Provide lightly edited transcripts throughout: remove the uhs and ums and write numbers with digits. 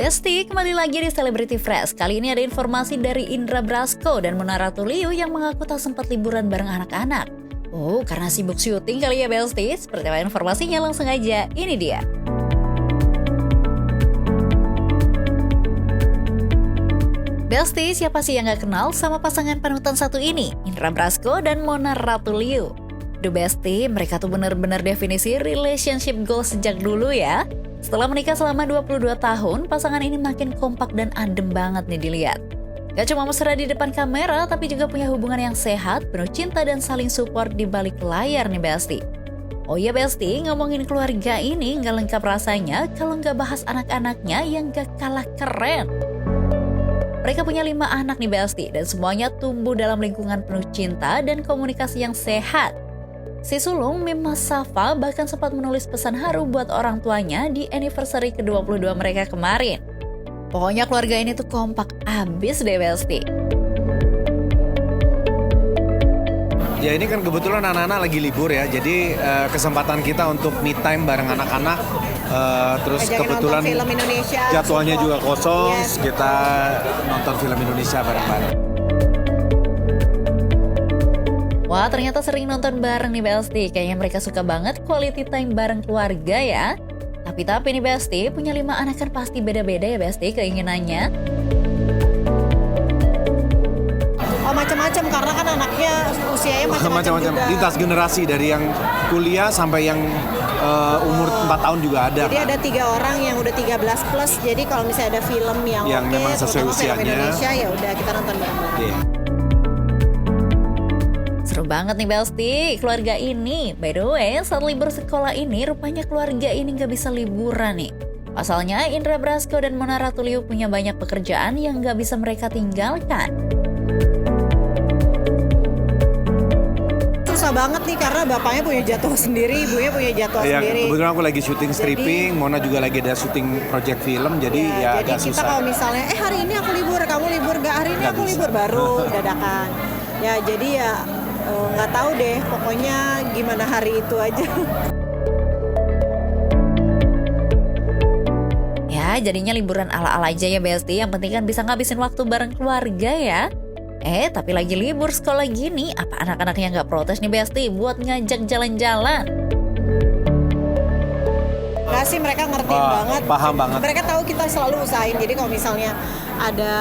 Besti, kembali lagi di Celebrity Fresh. Kali ini ada informasi dari Indra Brasko dan Mona Ratuliu yang mengaku tak sempat liburan bareng anak-anak. Oh, karena sibuk syuting kali ya Besti? Seperti apa informasinya, langsung aja, ini dia. Besti, siapa sih yang gak kenal sama pasangan panutan satu ini? Indra Brasko dan Mona Ratuliu. Duh Besti, mereka tuh bener-bener definisi relationship goals sejak dulu ya. Setelah menikah selama 22 tahun, pasangan ini makin kompak dan adem banget nih dilihat. Gak cuma mesra di depan kamera, tapi juga punya hubungan yang sehat, penuh cinta dan saling support di balik layar nih Besti. Oh iya Besti, ngomongin keluarga ini gak lengkap rasanya kalau gak bahas anak-anaknya yang gak kalah keren. Mereka punya 5 anak nih Besti, dan semuanya tumbuh dalam lingkungan penuh cinta dan komunikasi yang sehat. Si sulung Mima Safa bahkan sempat menulis pesan haru buat orang tuanya di anniversary ke-22 mereka kemarin. Pokoknya keluarga ini tuh kompak abis deh Besti. Ya ini kan kebetulan anak-anak lagi libur ya, jadi kesempatan kita untuk me time bareng anak-anak. Terus ajakin kebetulan film Indonesia, jadwalnya juga kosong, yes. Kita nonton film Indonesia bareng-bareng. Wah, ternyata sering nonton bareng nih Besti. Kayaknya mereka suka banget quality time bareng keluarga ya. Tapi nih Besti, punya 5 anak kan pasti beda-beda ya Besti keinginannya. Oh macam-macam, karena kan anaknya usianya macam-macam juga. Lintas generasi dari yang kuliah sampai yang umur 4 tahun juga ada. Jadi ada 3 orang yang udah 13 plus. Jadi kalau misalnya ada film yang memang sesuai usianya, film Indonesia ya udah kita nonton bareng-bareng. Yeah. Seru banget nih Besti, keluarga ini. By the way, saat libur sekolah ini, rupanya keluarga ini gak bisa liburan nih. Pasalnya, Indra Brasko dan Mona Ratuliu punya banyak pekerjaan yang gak bisa mereka tinggalkan. Susah banget nih karena bapaknya punya jadwal sendiri, ibunya punya jadwal sendiri. Kebetulan aku lagi syuting stripping, Mona juga lagi ada syuting project film, jadi jadi agak kita susah. kalau misalnya, hari ini aku libur, kamu libur gak? Hari ini aku libur, baru dadakan. Ya jadi ya nggak tahu deh, pokoknya gimana hari itu aja. Ya, jadinya liburan ala-ala aja ya Besti. Yang penting kan bisa ngabisin waktu bareng keluarga ya. Tapi lagi libur sekolah gini, apa anak-anaknya nggak protes nih Besti buat ngajak jalan-jalan? Nggak sih, mereka ngertiin banget. Paham banget. Mereka tahu kita selalu usahain. Jadi kalau misalnya ada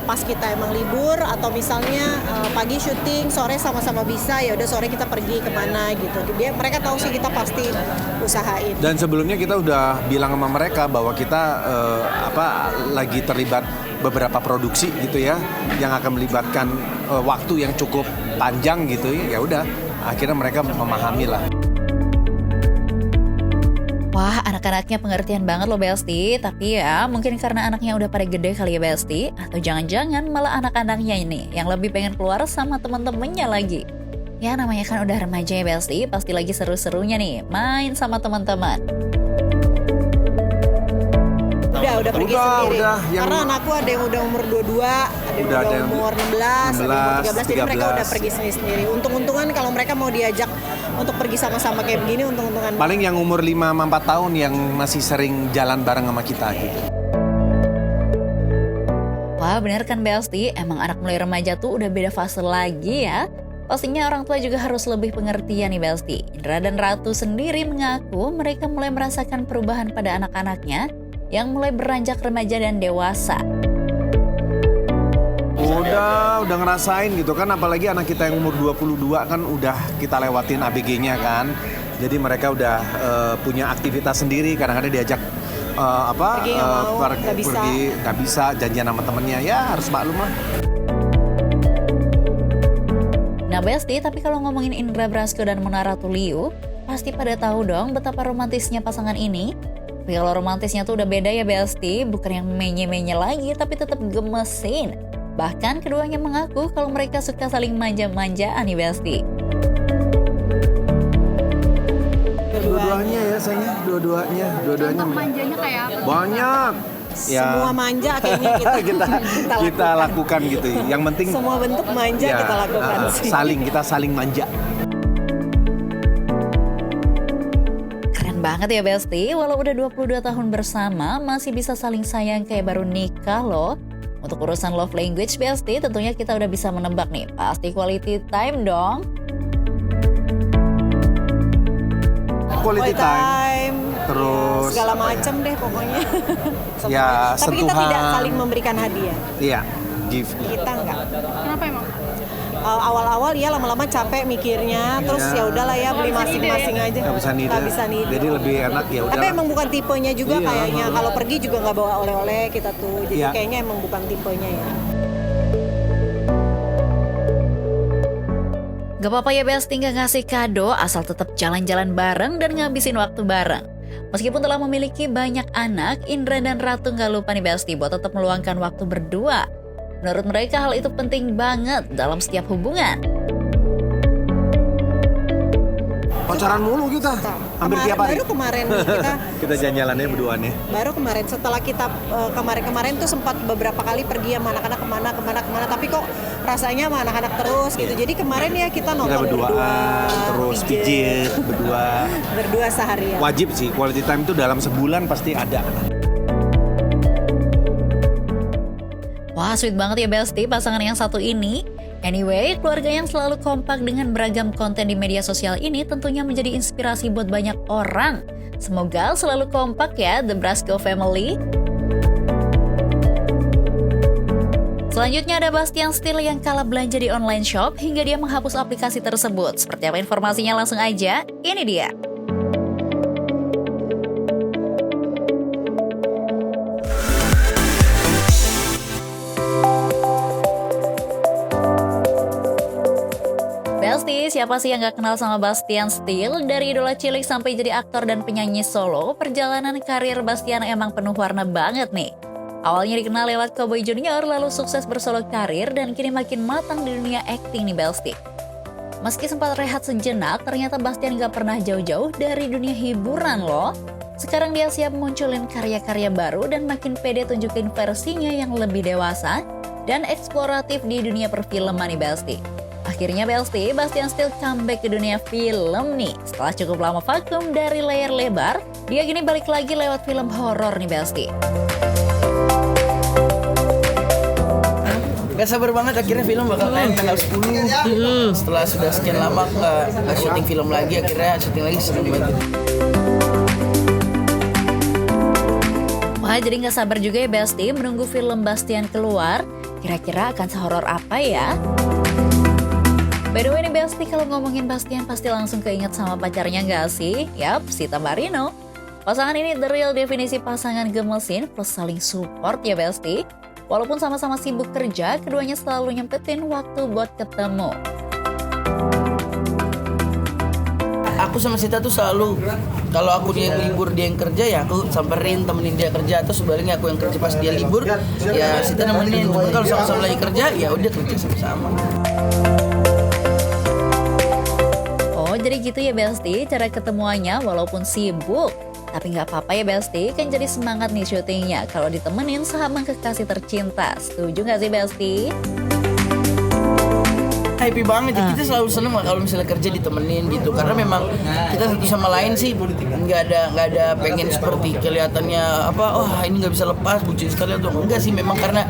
pas kita emang libur atau misalnya pagi syuting, sore sama-sama bisa, ya udah sore kita pergi kemana gitu. Mereka tahu sih kita pasti usahain. Dan sebelumnya kita udah bilang sama mereka bahwa kita lagi terlibat beberapa produksi gitu ya, yang akan melibatkan waktu yang cukup panjang gitu ya. Udah, akhirnya mereka memahami lah. Wah, anak-anaknya pengertian banget loh Besti. Tapi ya, mungkin karena anaknya udah pada gede kali ya Besti. Atau jangan-jangan malah anak-anaknya ini yang lebih pengen keluar sama teman-temannya lagi. Ya namanya kan udah remaja ya Besti, pasti lagi seru-serunya nih main sama teman-teman. Udah pergi sendiri. Yang... Karena anakku ada yang udah umur 22, ada yang udah umur 16, ada yang umur 13, jadi mereka udah pergi sendiri. Untung-untungan kalau mereka mau diajak untuk pergi sama-sama kayak begini, untung-untungan. Paling yang umur 5-4 tahun yang masih sering jalan bareng sama kita gitu. Wah bener kan Besti, emang anak mulai remaja tuh udah beda fase lagi ya. Pastinya orang tua juga harus lebih pengertian nih Besti. Indra dan Ratu sendiri mengaku mereka mulai merasakan perubahan pada anak-anaknya yang mulai beranjak remaja dan dewasa. Udah ngerasain gitu kan, apalagi anak kita yang umur 22 kan udah kita lewatin ABG-nya kan. Jadi mereka udah punya aktivitas sendiri, kadang-kadang diajak pergi nggak bisa, janjian sama temennya, ya harus maklum lah. Nah Besti, tapi kalau ngomongin Indra Brasko dan Mona Ratuliu, pasti pada tahu dong betapa romantisnya pasangan ini. Tapi kalau romantisnya tuh udah beda ya Besti, bukan yang menye-menye lagi, tapi tetap gemesin. Bahkan keduanya mengaku kalau mereka suka saling manja-manjaan nih Besti. Dua-duanya ya sayang, dua-duanya. Manjanya kayak apa? Banyak. Ya. Semua manja kayaknya kita lakukan gitu. Yang penting semua bentuk manja ya, kita lakukan kita saling manja. banget ya Besti, walau udah 22 tahun bersama masih bisa saling sayang kayak baru nikah loh. Untuk urusan love language Besti, tentunya kita udah bisa menebak nih, pasti quality time dong. Quality time, terus segala macam deh pokoknya. Ya, Tapi kita sentuhan. tidak saling memberikan hadiah. Iya, gift. Kita enggak. Kenapa emang? Awal-awal ya lama-lama capek mikirnya, terus Iya. ya udahlah ya beli masing-masing aja. Nggak bisa nida. Nggak bisa nida. Jadi lebih enak ya Tapi udah. emang bukan tipenya juga Iya. kayaknya. Kalau pergi juga nggak bawa oleh-oleh kita tuh. Jadi Iya. kayaknya emang bukan tipenya ya. Gak apa-apa ya Besti nggak ngasih kado, asal tetap jalan-jalan bareng dan ngabisin waktu bareng. Meskipun telah memiliki banyak anak, Indra dan Ratu nggak lupa nih Besti buat tetap meluangkan waktu berdua. Menurut mereka hal itu penting banget dalam setiap hubungan. Pacaran mulu kita, hampir tiap hari. Baru kemarin nih kita Kita jalan-jalannya berduaan ya. baru kemarin setelah kita kemarin tuh sempat beberapa kali pergi sama anak-anak kemana, tapi kok rasanya sama anak-anak terus gitu. Jadi kemarin ya kita Kita nonton berduaan, terus pijit, berdua. berdua seharian. Wajib sih, quality time itu dalam sebulan pasti ada. Wah, sweet banget ya Besti pasangan yang satu ini. Anyway, keluarga yang selalu kompak dengan beragam konten di media sosial ini tentunya menjadi inspirasi buat banyak orang. Semoga selalu kompak ya, The Brasco Family. Selanjutnya ada Bastian Steele yang kalah belanja di online shop hingga dia menghapus aplikasi tersebut. Seperti apa informasinya langsung aja, ini dia. Besti, siapa sih yang gak kenal sama Bastian Steele? Dari idola cilik sampai jadi aktor dan penyanyi solo, perjalanan karir Bastian emang penuh warna banget nih. Awalnya dikenal lewat Cowboy Junior, lalu sukses bersolo karir dan kini makin matang di dunia akting nih Besti. Meski sempat rehat sejenak, ternyata Bastian gak pernah jauh-jauh dari dunia hiburan loh. Sekarang dia siap munculin karya-karya baru dan makin pede tunjukin versinya yang lebih dewasa dan eksploratif di dunia perfilman nih Besti. Akhirnya Besti, Bastian Steele comeback ke dunia film nih. Setelah cukup lama vakum dari layar lebar, dia kini balik lagi lewat film horor nih Besti. Gak sabar banget akhirnya film bakal tayang tanggal 10. Setelah sudah sekian lama nggak syuting film lagi, akhirnya syuting lagi seneng banget. Wah, jadi nggak sabar juga ya Besti menunggu film Bastian keluar. Kira-kira akan sehoror apa ya? By the way nih Besti, kalau ngomongin Bastian pasti langsung keinget sama pacarnya nggak sih? Yap, Sita Marino. Pasangan ini the real definisi pasangan gemesin plus saling support ya Besti. Walaupun sama-sama sibuk kerja, keduanya selalu nyempetin waktu buat ketemu. Aku sama Sita tuh selalu, kalau aku dia yang libur dia yang kerja ya aku samperin temenin dia kerja, atau sebaliknya aku yang kerja pas dia libur ya Sita nemenin. Cuma kalau sama-sama lagi kerja ya udah kerja sama-sama. Oh, jadi gitu ya Besti cara ketemuannya walaupun sibuk. Tapi nggak apa-apa ya Besti, kan jadi semangat nih syutingnya kalau ditemenin sama kekasih tercinta. Setuju nggak sih Besti? Happy banget ya, kita selalu seneng lah kalau misalnya kerja ditemenin gitu, karena memang kita satu sama lain sih nggak ada pengen seperti kelihatannya apa, oh ini nggak bisa lepas bucin sekali atau enggak sih, memang karena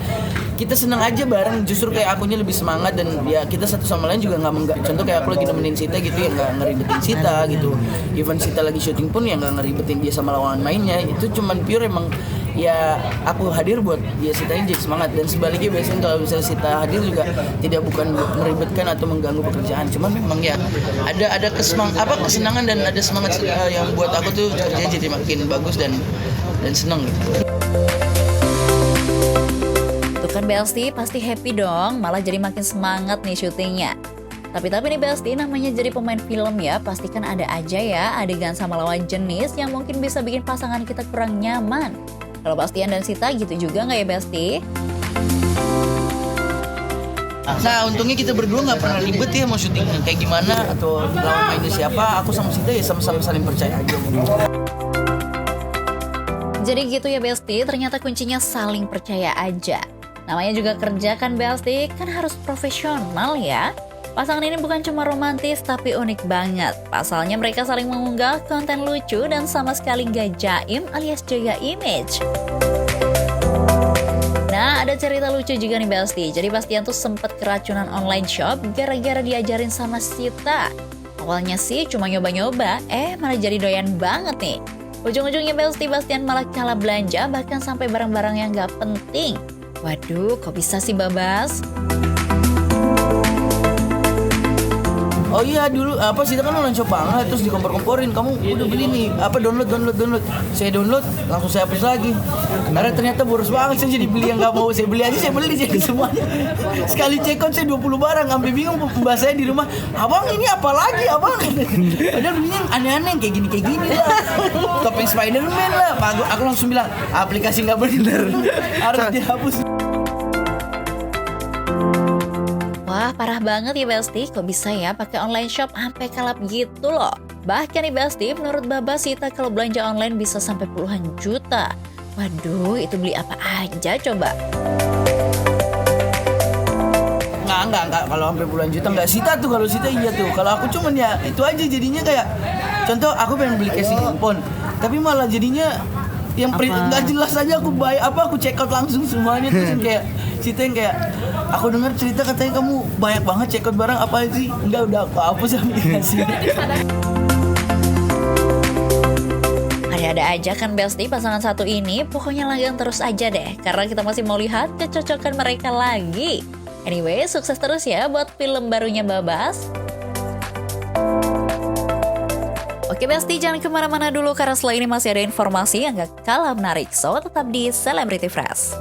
kita seneng aja bareng, justru kayak akunya lebih semangat dan ya kita satu sama lain juga nggak contoh kayak aku lagi nemenin Sita gitu ya nggak ngeribetin Sita gitu, even Sita lagi syuting pun ya nggak ngeribetin dia sama lawan mainnya, itu cuman pure emang ya aku hadir buat dia Sitanya jadi semangat, dan sebaliknya biasanya kalau misalnya Sita hadir juga tidak bukan meribetkan atau mengganggu pekerjaan, cuman memang ya ada kesenangan dan ada semangat yang buat aku tuh kerjanya jadi makin bagus dan seneng gitu. Tuh kan Besti pasti happy dong, malah jadi makin semangat nih syutingnya. Tapi nih Besti, namanya jadi pemain film ya, pastikan ada aja ya adegan sama lawan jenis yang mungkin bisa bikin pasangan kita kurang nyaman. Kalau Bastian dan Sita gitu juga nggak ya Besti? Nah untungnya kita berdua nggak pernah ribet ya mau syuting kayak gimana atau lawan mainnya siapa, aku sama Sita ya sama-sama saling percaya aja. Jadi gitu ya Besti, ternyata kuncinya saling percaya aja. Namanya juga kerja kan Besti, kan harus profesional ya. Pasangan ini bukan cuma romantis tapi unik banget. Pasalnya mereka saling mengunggah konten lucu dan sama sekali gak jaim alias jaga image. Nah, ada cerita lucu juga nih Besti. Jadi Bastian tuh sempet keracunan online shop gara-gara diajarin sama Sita. Awalnya sih cuma nyoba-nyoba, malah jadi doyan banget nih. Ujung-ujungnya Besti Bastian malah kalah belanja bahkan sampai barang-barang yang gak penting. Waduh, kok bisa sih Babas? Oh iya dulu Sita kan online shop banget, terus dikompor-komporin, kamu udah beli nih download. Saya download langsung saya hapus lagi karena ternyata boros banget. Saya jadi beli yang nggak mau saya beli aja, saya beli jadi semuanya. Sekali check out saya 20 barang, sampai bingung mbak saya di rumah, abang ini apa lagi abang? Padahal belinya yang aneh-aneh kayak gini lah, topeng Spiderman lah. Aku langsung bilang aplikasi nggak bener, harus dihapus. Wah, parah banget ya Besti, kok bisa ya pakai online shop sampai kalap gitu loh. Bahkan nih Besti, menurut Babas Sita kalau belanja online bisa sampai puluhan juta. Waduh, itu beli apa aja coba? Enggak, kalau sampai puluhan juta enggak. Sita tuh, kalau Sita iya tuh. Kalau aku cuman ya itu aja jadinya kayak, contoh aku pengen beli casing handphone, tapi malah jadinya yang nggak jelas aja aku check out langsung semuanya. Terus yang kayak Sita yang kayak, aku dengar cerita katanya kamu banyak banget check out barang, apa sih? Enggak, udah aku hapus aplikasi. Ada-ada aja kan Besti pasangan satu ini, pokoknya langgeng terus aja deh, karena kita masih mau lihat kecocokan mereka lagi. Anyway, sukses terus ya buat film barunya Babas. Oke Besti, jangan kemana-mana dulu karena setelah ini masih ada informasi yang gak kalah menarik. So, tetap di Celebrity Fresh.